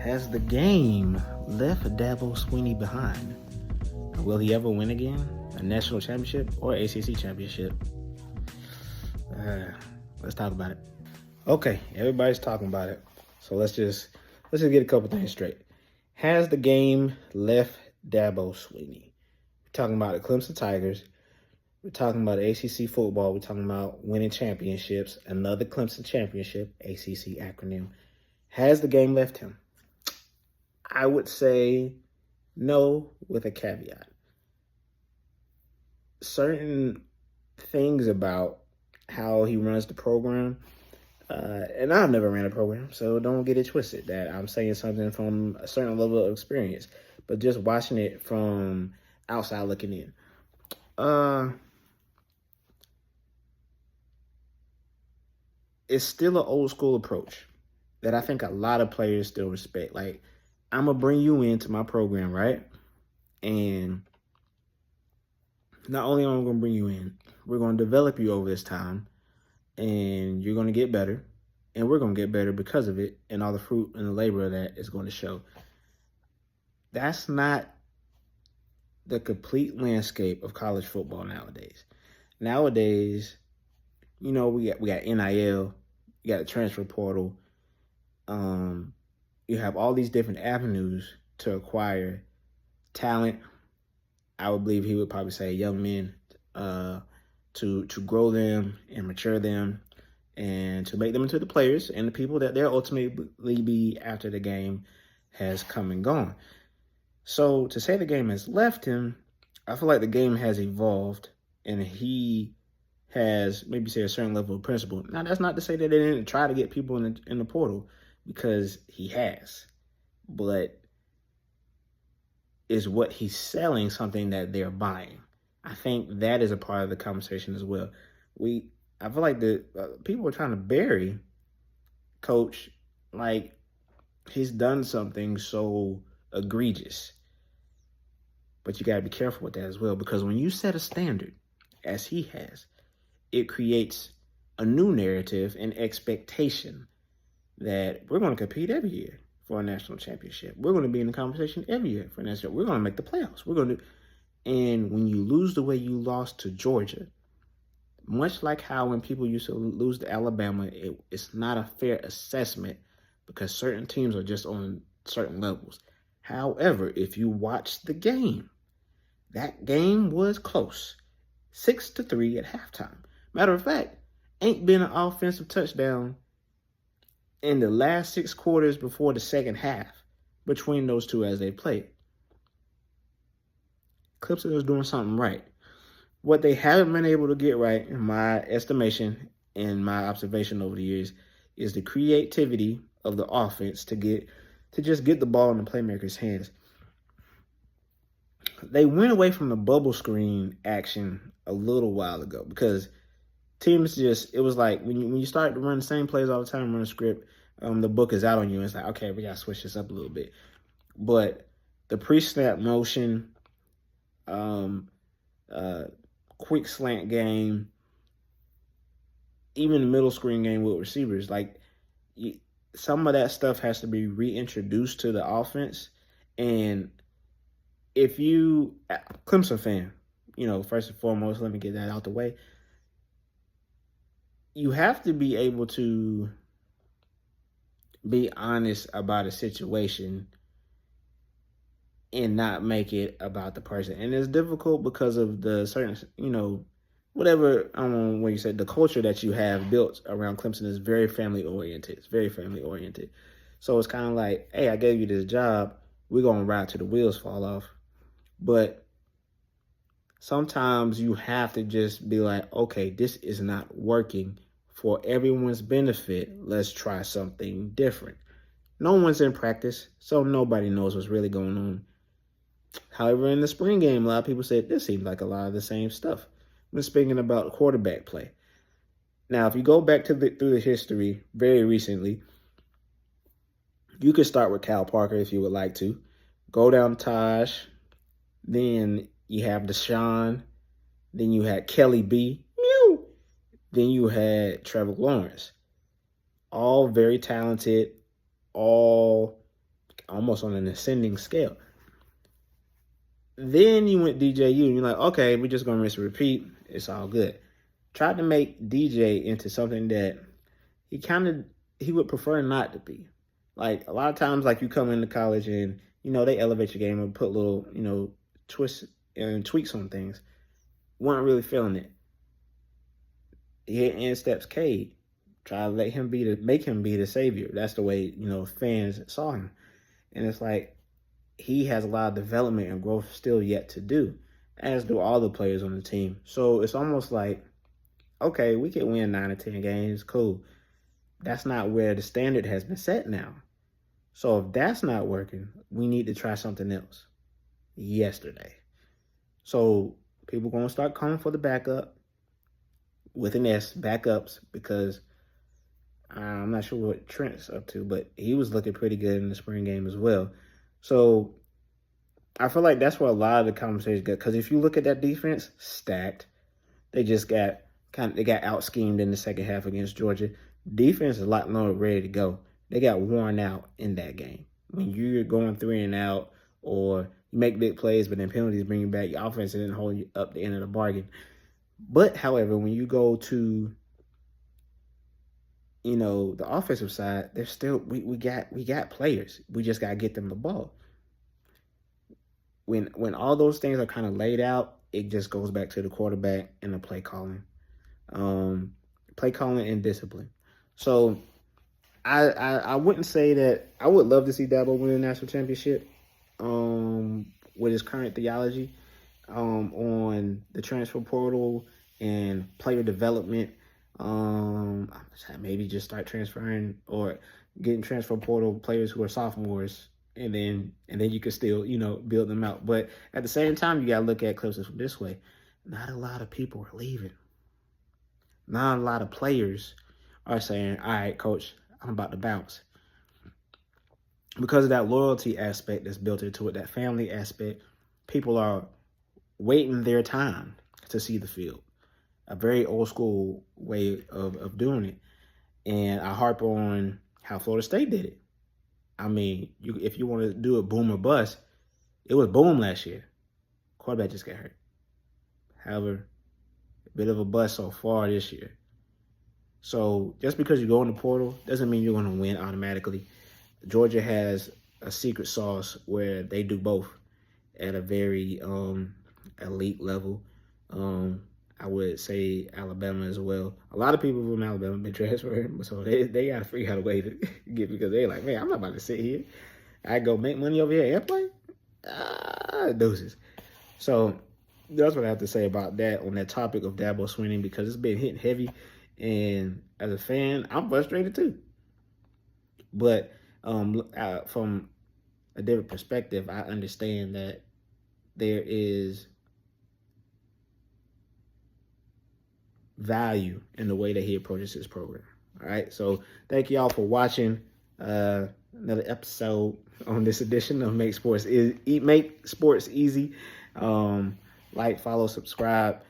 Has the game left Dabo Swinney behind? Will he ever win again? A national championship or ACC championship? Let's talk about it. Okay, everybody's talking about it. So let's just get a couple things straight. Has the game left Dabo Swinney? We're talking about the Clemson Tigers. We're talking about ACC football. We're talking about winning championships. Another Clemson championship, ACC acronym. Has the game left him? I would say no, with a caveat. Certain things about how he runs the program, and I've never ran a program, so don't get it twisted that I'm saying something from a certain level of experience, but just watching it from outside looking in. It's still an old school approach that I think a lot of players still respect. Like, I'm going to bring you into my program, right? And not only am I going to bring you in, we're going to develop you over this time, and you're going to get better, and we're going to get better because of it, and all the fruit and the labor of that is going to show. That's not the complete landscape of college football nowadays. Nowadays, we got NIL, you got the transfer portal. You have all these different avenues to acquire talent. I would believe he would probably say young men, to grow them and mature them and to make them into the players and the people that they'll ultimately be after the game has come and gone. So to say the game has left him, I feel like the game has evolved and he has maybe say a certain level of principle. Now, that's not to say that they didn't try to get people in the portal, because he has. But is what he's selling something that they're buying? I think that is a part of the conversation as well. I feel like the people are trying to bury Coach like he's done something so egregious. But you got to be careful with that as well, because when you set a standard, as he has, it creates a new narrative and expectation that we're going to compete every year for a national championship. We're going to be in the conversation every year for a national. We're going to make the playoffs. And when you lose the way you lost to Georgia, much like how when people used to lose to Alabama, it's not a fair assessment because certain teams are just on certain levels. However, if you watch the game, that game was close. 6-3 at halftime. Matter of fact, ain't been an offensive touchdown in the last 6 quarters before the second half between those two as they played. Clemson is doing something right. What they haven't been able to get right, in my estimation and my observation over the years, is the creativity of the offense to just get the ball in the playmakers' hands. They went away from the bubble screen action a little while ago because teams it was like when you start to run the same plays all the time, run a script, the book is out on you. And it's like, okay, we got to switch this up a little bit. But the pre-snap motion, quick slant game, even the middle screen game with receivers, some of that stuff has to be reintroduced to the offense. And if you, Clemson fan, first and foremost, let me get that out the way. You have to be able to be honest about a situation and not make it about the person. And it's difficult because of the certain, whatever, I don't know what you said, the culture that you have built around Clemson is very family oriented. It's very family oriented. So it's kind of like, hey, I gave you this job. We're going to ride till the wheels fall off. But sometimes you have to just be like, okay, this is not working for everyone's benefit. Let's try something different. No one's in practice, so nobody knows what's really going on. However, in the spring game, a lot of people said this seems like a lot of the same stuff. We're speaking about quarterback play. Now, if you go back through the history very recently, you could start with Cal Parker if you would like to. Go down Taj. Then you have Deshaun. Then you had Kelly B. Then you had Trevor Lawrence. All very talented, all almost on an ascending scale. Then you went DJU, and you're like, okay, we're just going to rinse and repeat. It's all good. Tried to make DJ into something that he would prefer not to be. Like, a lot of times, like, you come into college and, they elevate your game and put little, twists and tweaks on things. Weren't really feeling it. Here in steps Cade. Try to make him be the savior. That's the way, fans saw him. And it's like, he has a lot of development and growth still yet to do, as do all the players on the team. So it's almost like, okay, we can win 9 or 10 games, cool. That's not where the standard has been set now. So if that's not working, we need to try something else. Yesterday. So people going to start calling for the backup, with an S, backups, because I'm not sure what Trent's up to, but he was looking pretty good in the spring game as well. So I feel like that's where a lot of the conversation got. Because if you look at that defense, stacked. They just got out schemed in the second half against Georgia. Defense is a lot longer ready to go. They got worn out in that game. When you're going 3 and out, or you make big plays, but then penalties bring you back, your offense didn't hold you up the end of the bargain. But, however, when you go to, the offensive side, there's still we got players. We just gotta get them the ball. When all those things are kind of laid out, it just goes back to the quarterback and the play calling and discipline. So I wouldn't say that I would love to see Dabo win a national championship with his current theology on the transfer portal and player development. Maybe just start transferring or getting transfer portal players who are sophomores, and then you can still, build them out. But at the same time, you got to look at Clemson from this way. Not a lot of people are leaving. Not a lot of players are saying, all right, coach, I'm about to bounce. Because of that loyalty aspect that's built into it, that family aspect, people are waiting their time to see the field. A very old school way of doing it. And I harp on how Florida State did it. I mean, if you want to do it boom or bust, it was boom last year. Quarterback just got hurt. However, a bit of a bust so far this year. So just because you go in the portal doesn't mean you're going to win automatically. Georgia has a secret sauce where they do both at a very elite level. I would say Alabama as well. A lot of people from Alabama have been transferred, so they got to figure out a way to get, because they're like, man, I'm not about to sit here. I go make money over here and play. Deuces. So that's what I have to say about that on that topic of Dabo Swinney, because it's been hitting heavy, and as a fan, I'm frustrated too. But from a different perspective, I understand that there is value in the way that he approaches his program. All right. So thank you all for watching another episode on this edition of Make Sports Easy. Like, follow, subscribe.